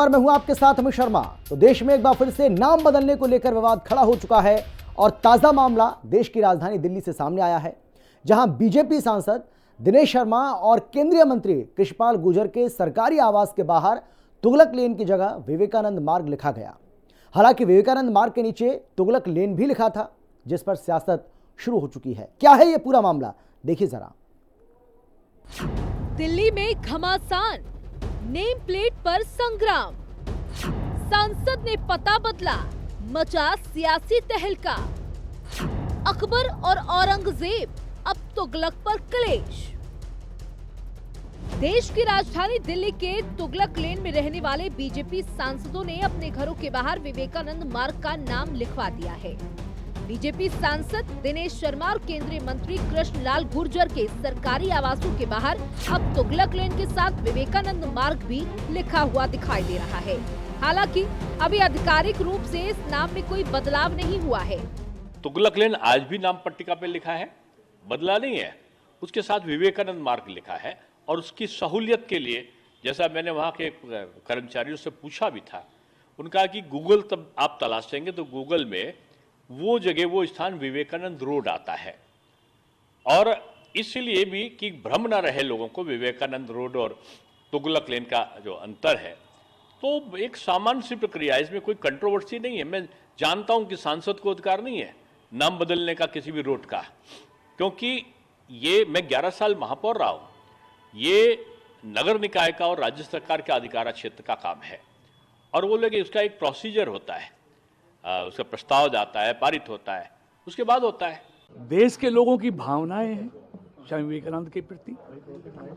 और मैं हूं आपके साथ अमित शर्मा। तो देश में एक बार फिर से नाम बदलने को लेकर विवाद खड़ा हो चुका है और ताजा मामला देश की राजधानी दिल्ली से सामने आया है, जहां बीजेपी सांसद दिनेश शर्मा और केंद्रीय मंत्री कृष्णपाल गुर्जर के सरकारी आवास के बाहर तुगलक लेन की जगह विवेकानंद मार्ग लिखा गया। हालांकि विवेकानंद मार्ग के नीचे तुगलक लेन भी लिखा था, जिस पर सियासत शुरू हो चुकी है। क्या है यह पूरा मामला, देखिए जरा। दिल्ली में घमासान, नेम प्लेट पर संग्राम, सांसद ने पता बदला, मचा सियासी तहलका। अकबर और औरंगजेब, अब तुगलक पर क्लेश। देश की राजधानी दिल्ली के तुगलक लेन में रहने वाले बीजेपी सांसदों ने अपने घरों के बाहर विवेकानंद मार्ग का नाम लिखवा दिया है। बीजेपी सांसद दिनेश शर्मा और केंद्रीय मंत्री कृष्णलाल गुर्जर के सरकारी आवासों के बाहर अब तुगलक लेन के साथ विवेकानंद मार्ग भी लिखा हुआ दिखाई दे रहा है। हालांकि अभी आधिकारिक रूप से इस नाम में कोई बदलाव नहीं हुआ है। तुगलक लेन आज भी नाम पट्टिका पे लिखा है, बदला नहीं है। उसके साथ विवेकानंद मार्ग लिखा है और उसकी सहूलियत के लिए, जैसा मैंने वहाँ के कर्मचारियों से पूछा भी था, उनका कि गूगल तब आप तलाशेंगे तो गूगल में वो जगह, वो स्थान विवेकानंद रोड आता है। और इसलिए भी कि भ्रम न रहे लोगों को विवेकानंद रोड और तुगलक लेन का जो अंतर है, तो एक सामान्य सी प्रक्रिया, इसमें कोई कंट्रोवर्सी नहीं है। मैं जानता हूं कि सांसद को अधिकार नहीं है नाम बदलने का किसी भी रोड का, क्योंकि ये मैं 11 साल महापौर रहा हूं। ये नगर निकाय का और राज्य सरकार के अधिकार क्षेत्र का काम है और वो लोग उसका एक प्रोसीजर होता है, उसका प्रस्ताव जाता है, पारित होता है, उसके बाद होता है। देश के लोगों की भावनाएं हैं स्वामी विवेकानंद के प्रति,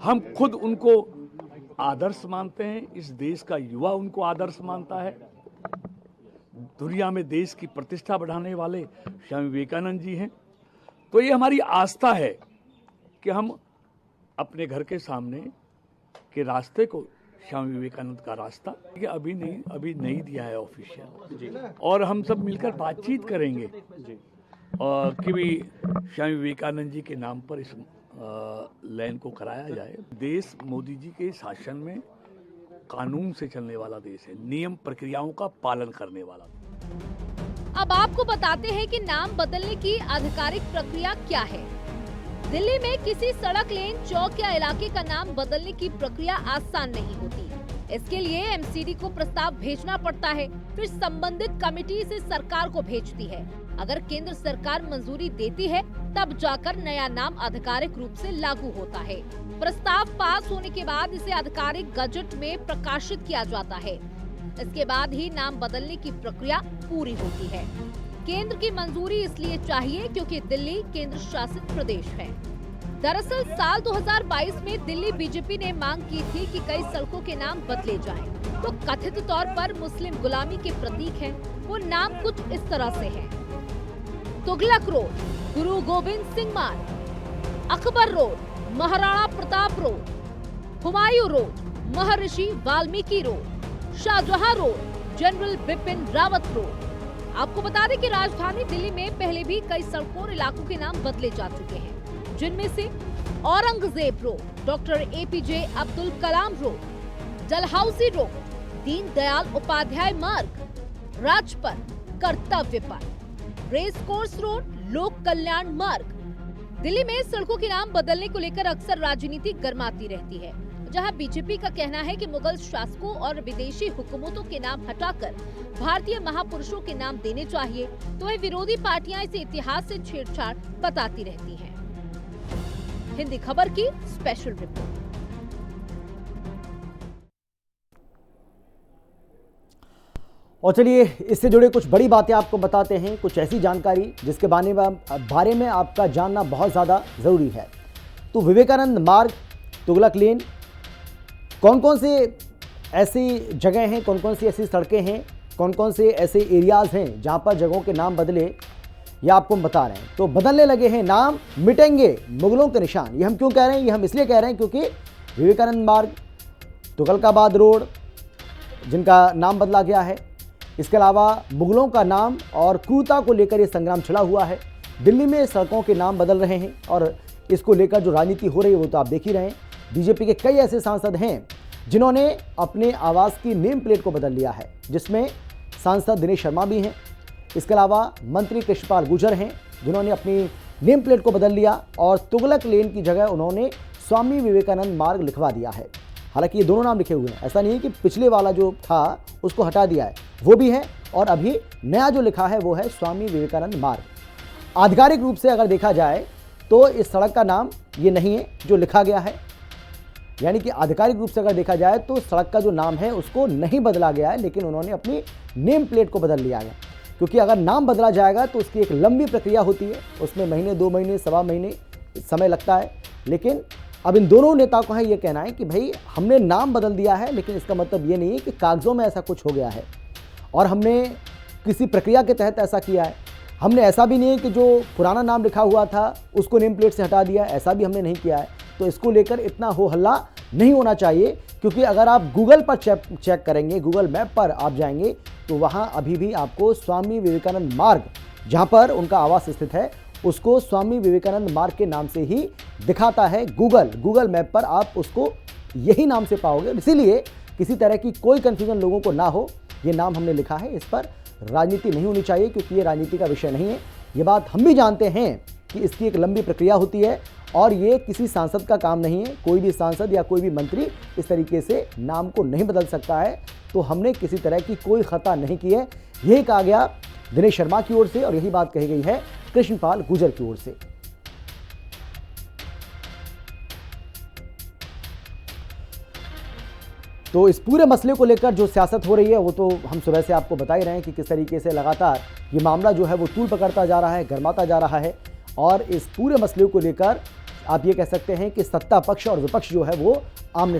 हम खुद उनको आदर्श मानते हैं। इस देश का युवा उनको आदर्श मानता है। दुनिया में देश की प्रतिष्ठा बढ़ाने वाले स्वामी विवेकानंद जी हैं। तो ये हमारी आस्था है कि हम अपने घर के सामने के रास्ते को, स्वामी विवेकानंद का रास्ता, कि अभी नहीं दिया है ऑफिशियल, और हम सब मिलकर बातचीत करेंगे कि भी स्वामी विवेकानंद जी के नाम पर इस लैंड को कराया जाए। देश मोदी जी के शासन में कानून से चलने वाला देश है, नियम प्रक्रियाओं का पालन करने वाला। अब आपको बताते हैं कि नाम बदलने की आधिकारिक प्रक्रिया क्या है। दिल्ली में किसी सड़क, लेन, चौक या इलाके का नाम बदलने की प्रक्रिया आसान नहीं होती। इसके लिए एमसीडी को प्रस्ताव भेजना पड़ता है, फिर संबंधित कमेटी इसे सरकार को भेजती है। अगर केंद्र सरकार मंजूरी देती है तब जाकर नया नाम आधिकारिक रूप से लागू होता है। प्रस्ताव पास होने के बाद इसे आधिकारिक गजट में प्रकाशित किया जाता है। इसके बाद ही नाम बदलने की प्रक्रिया पूरी होती है। केंद्र की मंजूरी इसलिए चाहिए क्योंकि दिल्ली केंद्र शासित प्रदेश है। दरअसल साल 2022 में दिल्ली बीजेपी ने मांग की थी कि कई सड़कों के नाम बदले जाएं। तो कथित तौर पर मुस्लिम गुलामी के प्रतीक हैं, वो नाम कुछ इस तरह से हैं: तुगलक रोड, गुरु Gobind Singh Marg, Akbar road, Maharana Pratap road, Humayun road, Maharshi Valmiki road, Shahjahan road, general Bipin Rawat road. आपको बता दें कि राजधानी दिल्ली में पहले भी कई सड़कों और इलाकों के नाम बदले जा चुके हैं, जिनमें से Aurangzeb road, doctor APJ Abdul Kalam road, Dalhousie road, Deendayal Upadhyay Marg, Rajpath, कर्तव्य पथ, रेस कोर्स रोड, लोक कल्याण मार्ग। दिल्ली में सड़कों के नाम बदलने को लेकर अक्सर राजनीति गर्माती रहती है। जहां बीजेपी का कहना है कि मुगल शासकों और विदेशी हुकूमतों के नाम हटाकर भारतीय महापुरुषों के नाम देने चाहिए, तो वह विरोधी पार्टियां इसे इतिहास से छेड़छाड़ बताती रहती हैं। हिंदी खबर की स्पेशल रिपोर्ट। और चलिए इससे जुड़े कुछ बड़ी बातें आपको बताते हैं, कुछ ऐसी जानकारी जिसके बारे में आपका जानना बहुत ज़्यादा ज़रूरी है। तो विवेकानंद मार्ग, तुगलक लेन, कौन कौन से ऐसी जगह हैं, कौन कौन सी ऐसी सड़कें हैं, कौन कौन से ऐसे एरियाज़ हैं जहां पर जगहों के नाम बदले, ये आपको हम बता रहे हैं। तो बदलने लगे हैं नाम, मिटेंगे मुगलों के निशान। ये हम क्यों कह रहे हैं? ये हम इसलिए कह रहे हैं क्योंकि विवेकानंद मार्ग, तुगलकाबाद रोड, जिनका नाम बदला गया है, इसके अलावा मुगलों का नाम और क्रूरता को लेकर ये संग्राम छिड़ा हुआ है। दिल्ली में सड़कों के नाम बदल रहे हैं और इसको लेकर जो राजनीति हो रही है वो तो आप देख ही रहे हैं। बीजेपी के कई ऐसे सांसद हैं जिन्होंने अपने आवास की नेम प्लेट को बदल लिया है, जिसमें सांसद दिनेश शर्मा भी हैं। इसके अलावा मंत्री कृष्णपाल गुर्जर हैं, जिन्होंने अपनी नेम प्लेट को बदल लिया और तुगलक लेन की जगह उन्होंने स्वामी विवेकानंद मार्ग लिखवा दिया है। हालांकि ये दोनों नाम लिखे हुए हैं, ऐसा नहीं है कि पिछले वाला जो था उसको हटा दिया है, वो भी है और अभी नया जो लिखा है वो है स्वामी विवेकानंद मार्ग। आधिकारिक रूप से अगर देखा जाए तो इस सड़क का नाम ये नहीं है जो लिखा गया है, यानी कि आधिकारिक रूप से अगर देखा जाए तो सड़क का जो नाम है उसको नहीं बदला गया है, लेकिन उन्होंने अपनी नेम प्लेट को बदल लिया है। क्योंकि अगर नाम बदला जाएगा तो उसकी एक लंबी प्रक्रिया होती है, उसमें महीने, 2 महीने, सवा महीने समय लगता है। लेकिन अब इन दोनों नेताओं को है ये कहना है कि भाई हमने नाम बदल दिया है, लेकिन इसका मतलब ये नहीं है कि कागजों में ऐसा कुछ हो गया है और हमने किसी प्रक्रिया के तहत ऐसा किया है। हमने ऐसा भी नहीं है कि जो पुराना नाम लिखा हुआ था उसको नेम प्लेट से हटा दिया, ऐसा भी हमने नहीं किया है। तो इसको लेकर इतना हो हल्ला नहीं होना चाहिए, क्योंकि अगर आप गूगल पर चेक करेंगे, गूगल मैप पर आप जाएंगे तो वहाँ अभी भी आपको स्वामी विवेकानंद मार्ग, जहाँ पर उनका आवास स्थित है, उसको स्वामी विवेकानंद मार्ग के नाम से ही दिखाता है। गूगल मैप पर आप उसको यही नाम से पाओगे। इसीलिए किसी तरह की कोई कन्फ्यूजन लोगों को ना हो, ये नाम हमने लिखा है, इस पर राजनीति नहीं होनी चाहिए, क्योंकि ये राजनीति का विषय नहीं है। ये बात हम भी जानते हैं कि इसकी एक लंबी प्रक्रिया होती है और ये किसी सांसद का काम नहीं है। कोई भी सांसद या कोई भी मंत्री इस तरीके से नाम को नहीं बदल सकता है। तो हमने किसी तरह की कोई खता नहीं की है, यही कहा गया दिनेश शर्मा की ओर से और यही बात कही गई है कृष्णपाल गुर्जर की ओर से। तो इस पूरे मसले को लेकर जो सियासत हो रही है वो तो हम सुबह से आपको बता ही रहे हैं कि किस तरीके से लगातार ये मामला जो है वो तूल पकड़ता जा रहा है, गर्माता जा रहा है। और इस पूरे मसले को लेकर आप ये कह सकते हैं कि सत्ता पक्ष और विपक्ष जो है वो आमने